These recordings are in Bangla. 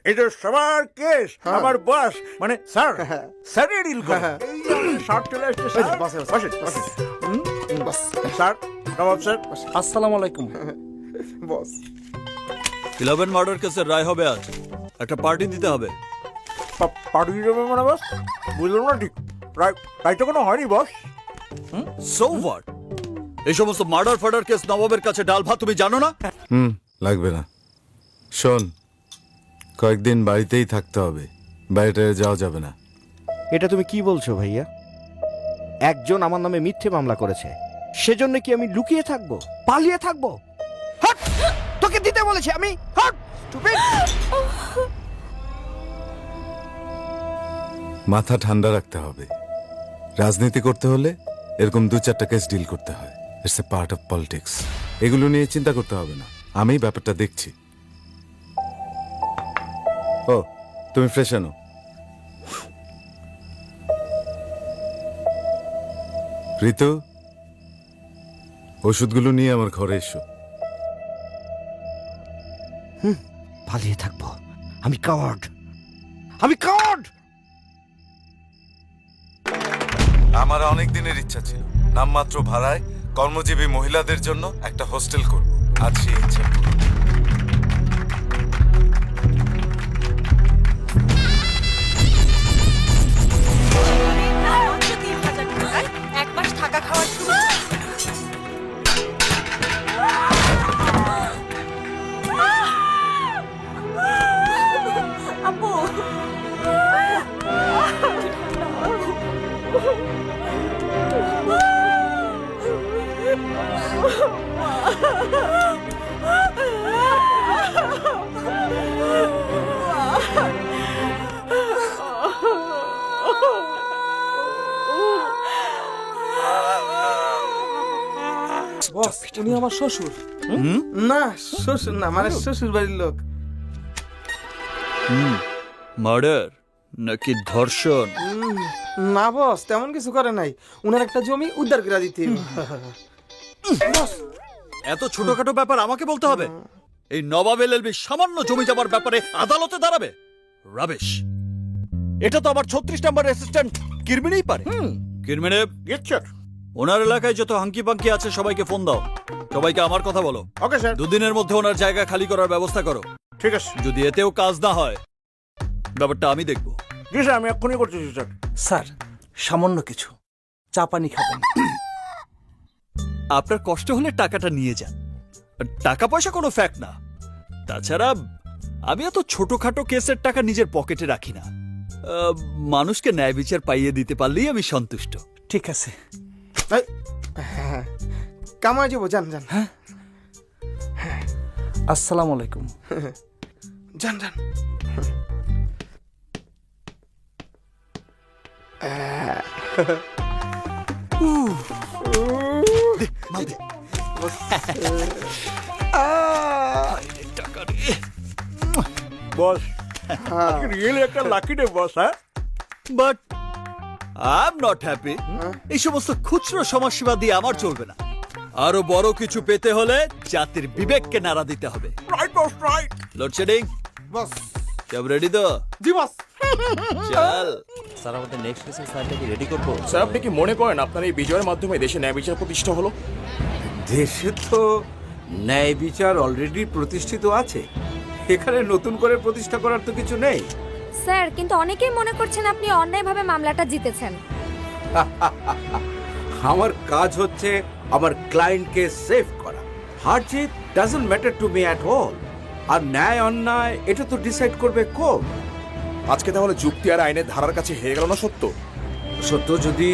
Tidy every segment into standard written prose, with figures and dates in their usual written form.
এটা সবার কেস আমার বস মানে স্যার স্যারই ডিল করে শর্ট চলে আসছে স্যার বসেন বস স্যার নবাব স্যার আসসালামু আলাইকুম। বস 11 মার্ডার কেসের রায় হবে আজ, একটা পার্টি দিতে হবে। পাঠিয়ে দেবে মানে বস বুঝলাম না ঠিক রাইটটা কোনো হয়নি বস সো হোয়াট? এই সমস্ত মার্ডার ফার্ডার কেস নবাবের কাছে ডাল ভাত তুমি জানো না? লাগবে না। শোন, কয়েকদিন বাড়িতেই থাকতে হবে, বাইরে যাওয়া যাবে না। এটা তুমি কি বলছো ভাইয়া? একজন আমার নামে মিথ্যে মামলা করেছে, সেজন্য কি আমি লুকিয়ে থাকবো, পালিয়ে থাকবো? হট! তোকে দিতে বলেছি আমি। হট! stupid! মাথা ঠান্ডা রাখতে হবে। রাজনীতি করতে হলে এরকম 2-4টা কেস ডিল করতে হয়। It's a part of politics. এগুলো নিয়ে চিন্তা করতে হবে না, আমি ব্যাপারটা দেখছি। ও, তুমি ফ্রেশ আনো। ঋতু, ওষুধগুলো নিয়ে আমার ঘরে এসো। পালিয়ে থাকবো? আমি কাওয়ার্ড, আমি কাওয়ার্ড। আমার অনেক দিনের ইচ্ছা ছিল নামমাত্র ভাড়ায় কর্মজীবী মহিলাদের জন্য একটা হোস্টেল করব। আজ সেই ইচ্ছা পূরণ। এক মাস থাকা খাওয়ার শুরু। আপু বস উনি আমার শ্বশুর। না শ্বশুর না, মানে শ্বশুর বাড়ির লোক। মার্ডার নাকি ধর্ষণ? না বস, তেমন কিছু করে নাই। উনার একটা জমি উদ্ধার করে দিতে। এত ছোটখাটো ব্যাপার আমাকে বলতে হবে? এই নবাব এলএলবি সামান্য জমি জমার ব্যাপারে আদালতে দাঁড়াবে? রাবিশ! এটা তো আবার 36 নম্বর অ্যাসিস্ট্যান্ট কিরমিনেই পারে। কিরমিনে, গেটচার ওনার এলাকায় যত হাঙ্কি পাঙ্কি আছে সবাইকে ফোন দাও, সবাইকে আমার কথা বলো। ওকে স্যার 2 দিনের মধ্যে ওনার জায়গা খালি করার ব্যবস্থা করো। ঠিক আছে যদি এতেও কাজ না হয়, ব্যাপারটা আমি দেখব। জি স্যার আমি এক্ষুনি করতেছি স্যার স্যার, সামান্য কিছু চা পানি খাবেন? আপনার কষ্ট হলে টাকাটা নিয়ে যান, টাকা পয়সা কোনো ফ্যাক্ট না। তাছাড়া আমি এত ছোটখাটো কেসের টাকা নিজের পকেটে রাখি না। মানুষকে ন্যায় বিচার পাইয়ে দিতে পারলেই আমি সন্তুষ্ট। ঠিক আছে। কামাই যাবো, যান যান আসসালামু আলাইকুম। যান যান। বস রিয়েলি একটা লাকি ডে বস হ্যাঁ but I am not happy. এই সমস্ত খুচরো সমাজসেবা দিয়ে আমার চলবে না। আরো বড় কিছু পেতে হলে জাতির বিবেককে নাড়া দিতে হবে। রাইট বস রাইট লোডশেডিং বস সব রেডি তো? জি বস। চল। স্যার, আমাদের নেক্সট কেসের ফাইলটা কি রেডি করবো? স্যার আপনি কি মনে করেন আপনার এই বিজয়ের মাধ্যমে দেশে ন্যায় বিচার প্রতিষ্ঠা হলো? দেশে তো ন্যায় বিচার অলরেডি প্রতিষ্ঠিত আছে, এখানে নতুন করে প্রতিষ্ঠা করার তো কিছু নেই। স্যার, কিন্তু অনেকেই মনে করছেন আপনি অন্যায়ভাবে মামলাটা জিতেছেন। আমার কাজ হচ্ছে আমার ক্লায়েন্টকে সেভ করা। হার জিত doesn't matter to me at all. আর ন্যায় অন্যায় এটা তো ডিসাইড করবে কোর্ট। আজকে তাহলে যুক্তি আর আইনের ধারার কাছে হেরে গেল না সত্য? সত্য যদি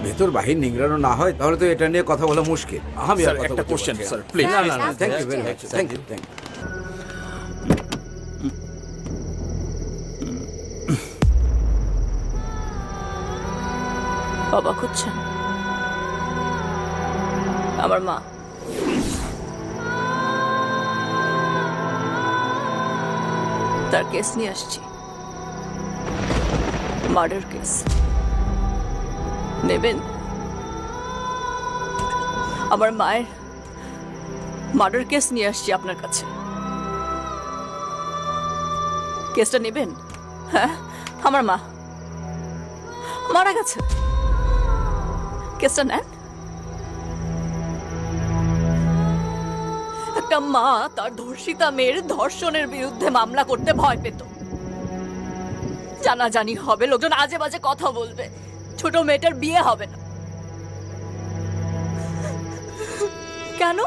ভেতর বাহির নিংড়ানো না হয় তাহলে তো এটা নিয়ে কথা বলা মুশকিল। আমি আর স্যার, কথা একটা বলতে কোশ্চেন পারছি স্যার না। প্লিজ। না না না, thank you very much, thank you thank you. বাবা খুঁজছেন আমার মা। তার কেস নিয়ে আসছি, মার্ডার কেস। নেবেন? আমার মায়ের মার্ডার কেস নিয়ে আসছি আপনার কাছে। কেসটা নেবেন? হ্যাঁ, আমার মা মারা গেছে, কেসটা নেন। একটা মা তার ধর্ষিতা মেয়ের ধর্ষণের বিরুদ্ধে মামলা করতে ভয় পেত। জানাজানি হবে, লোকজন আজে বাজে কথা বলবে, ছোট মেয়েটার বিয়ে হবে না। কেন?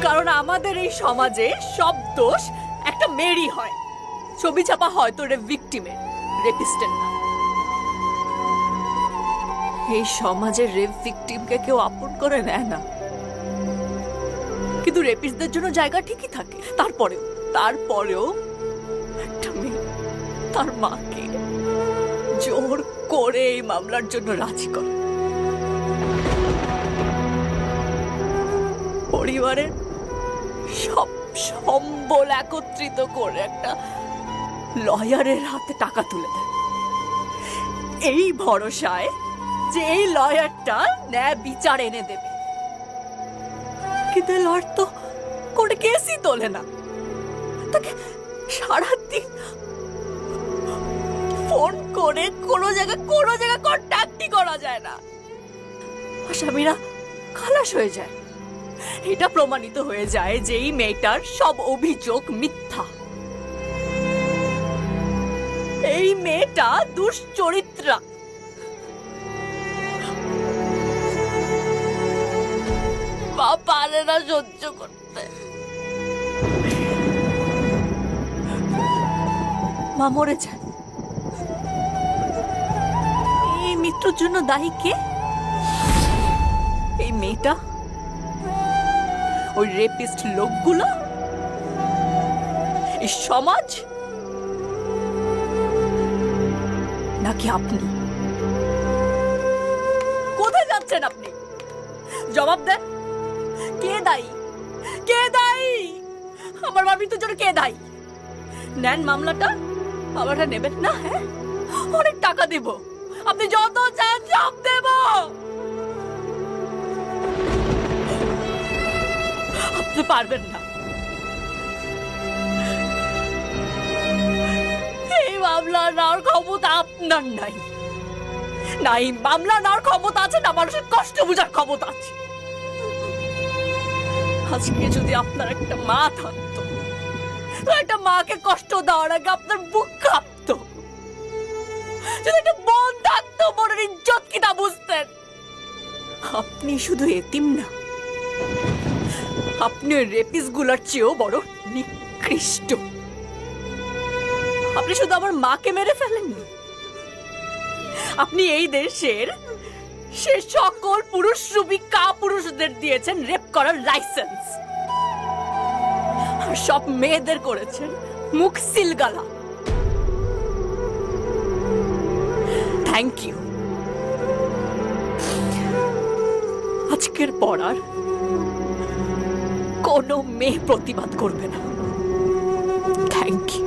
কারণ আমাদের এই সমাজে সব দোষ একটা মেয়েরই হয়। ছবি ছাপা হয় তো রেপ ভিকটিমের, রেপিস্টের না। এই সমাজের রেপ ভিকটিমকে কেউ আপন করে নেয় না, কিন্তু রেপিস্টদের জন্য জায়গা ঠিকই থাকে। তারপরেও একটা মেয়ে তার মাকে জোর করে এই মামলার জন্য রাজি করে। পরিবারের সব সম্বল একত্রিত করে একটা লয়ারের হাতে টাকা তুলে দেয়, এই ভরসায় যে এই লয়ারটা ন্যায় বিচার এনে দেবে। কিন্তু লয়ার তো কোর্টে কেসই তোলে না, তাকে সারাদিন ফোন করে কোনো জায়গায় কন্ট্যাক্টই করা যায় না। আসামিরা খালাস হয়ে যায়। এটা প্রমাণিত হয়ে যায় যে এই মেয়েটার সব অভিযোগ মিথ্যা। এই মেয়েটা দুশ্চরিত্রা। মা পারে না সহ্য করতে। মা মরে যায়। এই মৃত্যুর জন্য দায়ী কে? এই মেয়েটা, ওই রেপিস্ট লোকগুলো, এই সমাজ, নাকি আপনি? কোথায় যাচ্ছেন আপনি? জবাব দেন। কে দায়ী? কে দায়ী? আমার মার মৃত্যুর জন্য কে দায়ী? নেন মামলাটা নেবেন না? হ্যাঁ, অনেক টাকা দেব, আপনি যত চান সব দেব। আপনি পারবেন না। এই মামলা নেওয়ার ক্ষমতা আপনার নাই। না এই মামলা নেওয়ার ক্ষমতা আছে, না মানুষের কষ্ট বোঝার ক্ষমতা আছে। আজকে যদি আপনার একটা মা থাকতো, তো একটা মাকে কষ্ট দেওয়ার আগে আপনার বুক কাঁপতো। যদি একটা বোন থাকতো, বোনের ইজ্জত কি তা বুঝতেন। আপনি শুধু এতিম না, আপনি ওই রেপিস্ট গুলার চেয়েও বড় নিকৃষ্ট। আপনি শুধু আমার মাকে মেরে ফেলেননি, আপনি এই দেশের সে সকল পুরুষরূপী কাপুরুষদের দিয়েছেন রেপ করার লাইসেন্স, আর সব মেয়েদের করেছেন মুখ সিলগালা। Thank you. আজকের পর আর কোনো মেয়ে প্রতিবাদ করবে না। Thank you.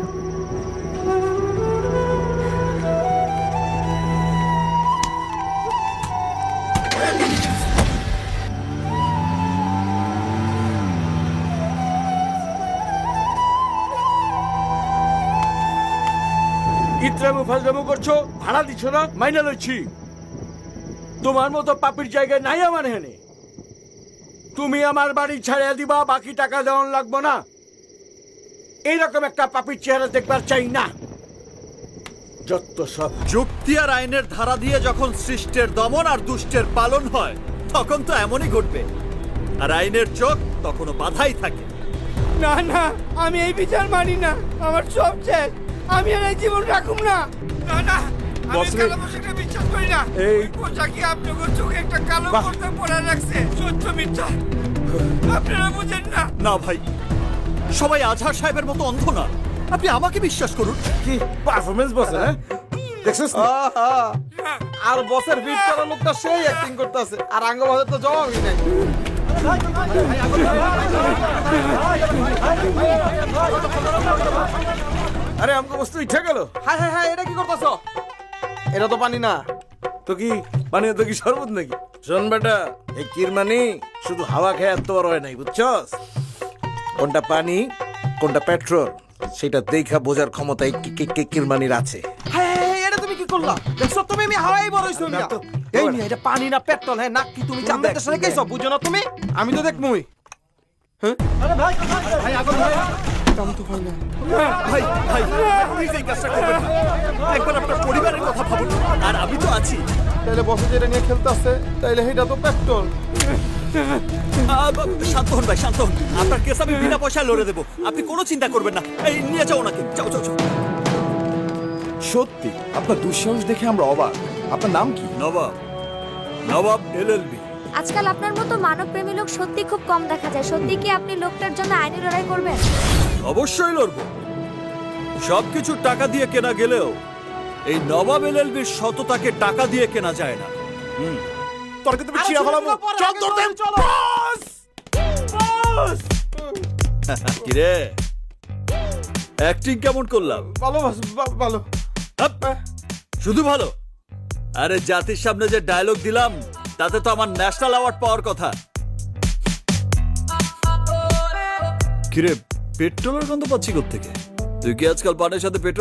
ইত্রামু ফাজলামু করছো, ভাড়া দিচ্ছ না, মাইনা লইছি। তোমার মতো পাপির জায়গায় নাই আমার হেনে। তুমি আমার বাড়ি ছাড়িয়ে দিবা, বাকি টাকা দেওয়ান লাগবো না। এইরকম একটা পাপির চেহারা দেখবার চাই না। যত সব যুক্তি আর আইনের ধারা দিয়ে যখন সৃষ্টের দমন আর দুষ্টের পালন হয়, তখন তো এমনই ঘটবে। আর আইনের চোখ তখনও বাধাই থাকে। না না, আমি এই বিচার মানি না। আমার সব শেষ, আমি আর এই জীবন রাখুম না। না না, আমি কালো পোশাকটা বিশ্বাস করি না। এই পোশাকই আপনাকে চোখে একটা কালো পর্দা পরে রাখছে। সত্য মিথ্যা আপনারা বুঝেন না। না ভাই, সবাই আজহার সাহেবের মতো অন্ধ না। আপনি আমাকে বিশ্বাস করুন। কি পারফরমেন্স বসে, হ্যাঁ দেখছিস না? আর বসের ফিট করা লোকটা সেই অ্যাক্টিং করতেছে, আর আঙ্গ বাজার তো জবাবই নাই। আরে আমাকে বস্তু ইচ্ছা গেল। হাই হাই হাই, এটা কি করতেছ? এটা তো পানি না। তো কি মানে, তো কি শরবত নাকি? শোন বেটা, এই কিরমানি শুধু হাওয়া খেয়ে এত বড় হয় নাই, বুঝছস? কোনটা পানি, কোনটা পেট্রোল, সেটা দেখা বোঝার ক্ষমতা এই কিরমানির আছে। হ্যাঁ এটা তুমি কি করলা? দেখছো তুমি আমি হাওয়াই বড় হইছো মিয়া। এই মিয়া এটা পানি না পেট্রোল, হ্যাঁ নাক কি তুমি চান্দের দেশে রেখেছো বুঝো না তুমি? আমি তো দেখমুই। হ্যাঁ আরে ভাই ভাই আগো ভাই কাম তো হয় না। ভাই ভাই প্লিজ এই কাজটা করবেন না। একবার আপনার পরিবারের কথা ভাবুন, আর আমি তো আছি। তাইলে বসে যেটা নিয়ে খেলতে আসছে তাইলে এটা তো পেট্রোল। শান্ত হন ভাই, শান্ত হন। আপনার কেস আমি বিনা পয়সায় লড়ে দেবো, আপনি কোনো চিন্তা করবেন না। এই নিয়ে যাও ওনাকে, যাও যাও যাও। সত্যি আপনার দুঃসাহস দেখে আমরা অবাক। আপনার নাম কি? নবাব, নবাব এলএলবি। আজকাল আপনার মতো মানবপ্রেমী লোক সত্যি খুব কম দেখা যায়। সত্যি কি আপনি লোকটার জন্য আইনি লড়াই করবেন? অবশ্যই লড়বো। সবকিছু টাকা দিয়ে কেনা গেলেও এই নবাব এলএলবির সততাকে টাকা দিয়ে কেনা যায় না। তোর কিন্তু ছিড়া ফেলাবো। চল ধরতে। কিরে অ্যাক্টিং কেমন করলাম? ভালো ভালো। হাপ, শুধু ভালো? আরে জাতির সামনে যে ডায়লগ দিলাম তাতে তো আমার ন্যাশনাল অ্যাওয়ার্ড পাওয়ার কথা। কিরে পেট্রোলের গন্ধ পাচ্ছি কোত্থেকে? তুই কি আজকাল পানের সাথে পেট্রোল